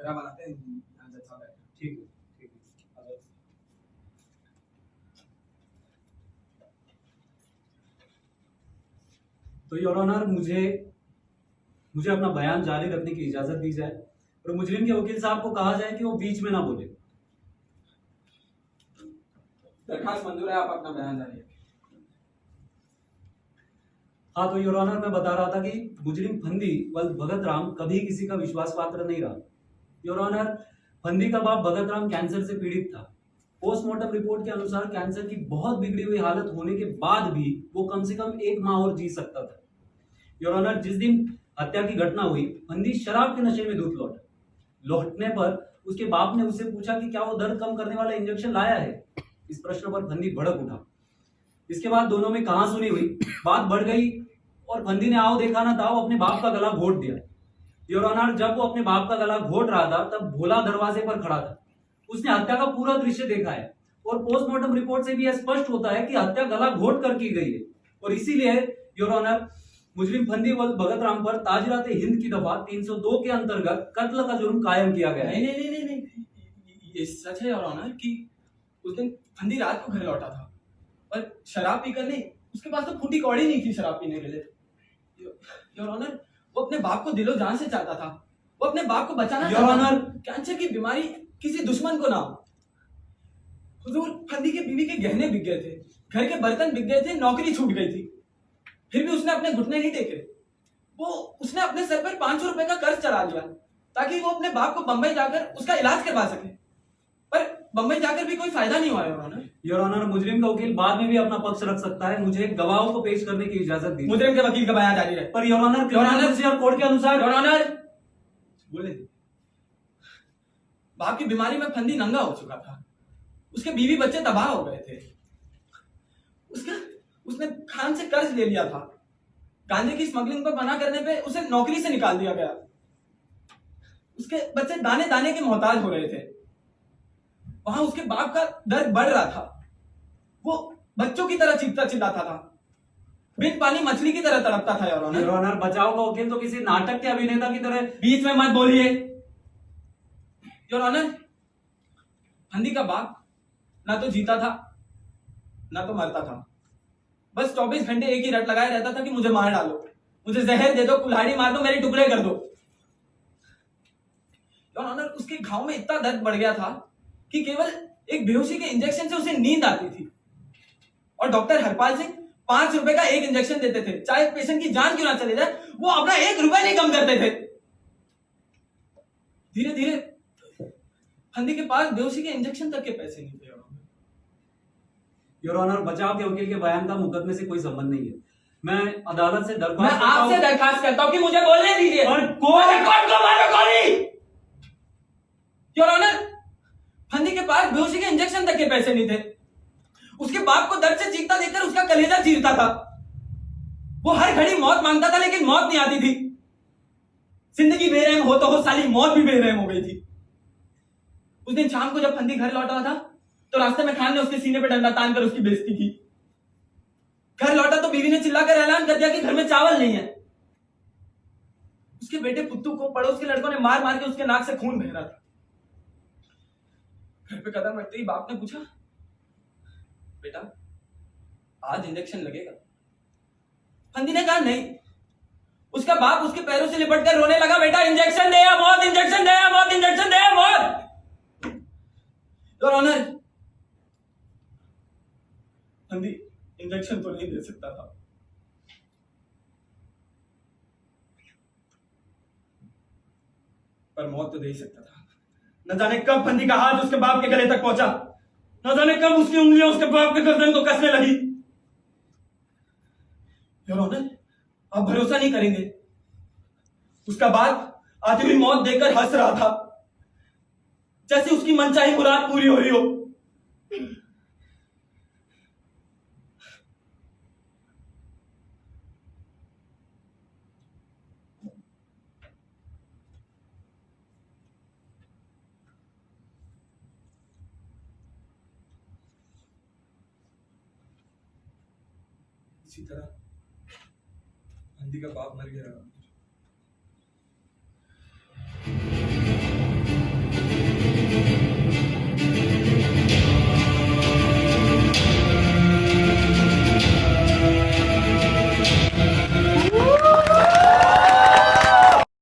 चेहरा बनाते हैं, यहाँ जैसा बैठे। ठीक है, ठीक है। अगर तो योर ऑनर, मुझे अपना बयान जारी रखने की इजाजत दी जाए और मुजरिम के वकील साहब को कहा जाए कि वो बीच में ना बोले। दरखास्त मंजूर है, आप अपना बयान जारी रखें। हाँ, तो योर ऑनर, मैं बता रहा था कि मुजरिम फंदी वल भगत राम कभी किसी का विश्वास पात्र नहीं रहा। योर ऑनर, फंदी का बाप भगत राम कैंसर से पीड़ित था। पोस्टमार्टम रिपोर्ट के अनुसार कैंसर की बहुत बिगड़ी हुई हालत होने के बाद भी वो कम से कम 1 माह और जी सकता था। योर ऑनर, जिस दिन हत्या की घटना हुई, फंदी शराब के नशे में धुत लौटा। लौटने पर उसके बाप ने उससे पूछा कि क्या वो दर्द कम करने वाला इंजेक्शन लाया है। इस प्रश्न पर फंदी भड़क उठा। इसके बाद दोनों में कहासुनी हुई, बात बढ़ गई और फंदी ने आओ देखा ना ताओ अपने बाप का गला घोट दिया। योर ऑनर, जब वो अपने बाप का गला घोट रहा था तब भोला दरवाजे पर खड़ा था। उसने हत्या का पूरा दृश्य देखा है और पोस्टमार्टम रिपोर्ट से भी यह स्पष्ट होता है कि हत्या गला घोट कर की गई है और इसीलिए योर ऑनर, मुजरिम फंदी वल भगत राम पर ताजरात हिंद की दफा 302 के अंतर्गत कत्ल का जुर्म कायम किया गया है। नहीं, ये सच है योर ऑनर कि उस दिन फंदी रात को घर लौटा था और शराब पीकर नहीं, उसके पास तो फूटी कौड़ी नहीं थी शराब पीने के लिए। योर ऑनर, वो अपने बाप को दिलो जान से चाहता था, वो अपने बाप को बचाना योर ऑनर, कैंसर की बीमारी किसी दुश्मन को ना हो। हुजूर, फंदी के बीवी के गहने बिक गए थे, घर के बर्तन बिक गए थे, नौकरी छूट गई थी, फिर भी उसने अपने घुटने नहीं टेके। उसने अपने सर पर 500 रुपए का कर्ज चढ़ा लिया ताकि वो अपने बाप को बंबई जाकर उसका इलाज करवा सके, पर बंबई जाकर भी कोई फायदा नहीं हुआ योर ऑनर। योर ऑनर, मुजरिम का वकील बाद में भी अपना पक्ष रख सकता है। मुझे गवाहों को पेश करने की इजाजत दी। मुजरिम के वकील का बयान जारी है। पर योर ऑनर, कोर्ट के अनुसार योर ऑनर, बोले बाप की बीमारी में फंदी नंगा हो चुका था, उसके बीवी बच्चे तबाह हो गए थे, उसने खान से कर्ज ले लिया था, गांजे की स्मगलिंग पर मना करने पे उसे नौकरी से निकाल दिया गया, उसके बच्चे दाने दाने के मोहताज हो रहे थे, वहां उसके बाप का दर्द बढ़ रहा था, वो बच्चों की तरह चीखता चिल्लाता था, बिन पानी मछली की तरह तड़पता था। योर ऑनर, योर ऑनर, बचाव का वकील तो किसी नाटक के अभिनेता की तरह बीच में मत बोलिए। योर ऑनर, फंदी का बाप ना तो जीता था ना तो मरता था, बस 24 घंटे एक ही रट लगाए रहता था कि मुझे मार डालो, मुझे जहर दे दो, कुल्हाड़ी मार दो, मेरे टुकड़े कर दो। योर ऑनर, उसके घाव में इतना दर्द बढ़ गया था कि केवल एक बेहोशी के इंजेक्शन से उसे नींद आती थी और डॉक्टर हरपाल सिंह 5 रुपए का एक इंजेक्शन देते थे, चाहे पेशेंट की जान क्यों ना चले जाए, वो अपना 1 रुपया नहीं कम करते थे। धीरे धीरे फंदी के पास बेहोशी के इंजेक्शन तक के पैसे नहीं थे। योर ऑनर, बचाव के वकील के बयान का मुकदमे से कोई संबंध नहीं है। मैं अदालत से मैं आपसे दरखास्त करता हूं कि मुझे बोलने दीजिए। योर ऑनर, फंदी के पास बेहोशी के इंजेक्शन तक के पैसे नहीं थे, उसके बाप को दर्द से चीखता देखकर उसका कलेजा चीरता था, वो हर घड़ी मौत मांगता था लेकिन मौत नहीं आती थी। जिंदगी बेरहम हो तो हो, साली मौत भी बेरहम हो गई थी। उस दिन शाम को जब फंदी घर लौटा था तो रास्ते में खान ने उसके सीने पे डंडा तान कर उसकी बेइज्जती की। घर लौटा तो बीवी ने चिल्लाकर ऐलान कर दिया कि घर में चावल नहीं है। उसके बेटे पुत्तू को पड़ोस के लड़कों ने मार मार के उसके नाक से खून बह रहा था। घर पे कदम रखते ही बाप ने पूछा, बेटा आज इंजेक्शन लगेगा? फंदी ने कहा नहीं। उसका बाप उसके पैरों से लिपट कर रोने लगा, बेटा इंजेक्शन दे या मौत, इंजेक्शन दे या मौत, इंजेक्शन दे या मौत। योर ऑनर, फंदी इंजेक्शन तो नहीं दे सकता था, पर मौत तो दे ही सकता था। न जाने कब फंदी का हाथ उसके बाप के गले तक पहुंचा, न जाने कब उसकी उंगलियां उसके बाप के गर्दन को कसने लगी। योर ऑनर, आप भरोसा नहीं करेंगे, उसका बाप आती हुई मौत देखकर हंस रहा था, जैसे उसकी मनचाही मुराद पूरी हो रही हो। इसी तरह फंदी का बाप मर गया।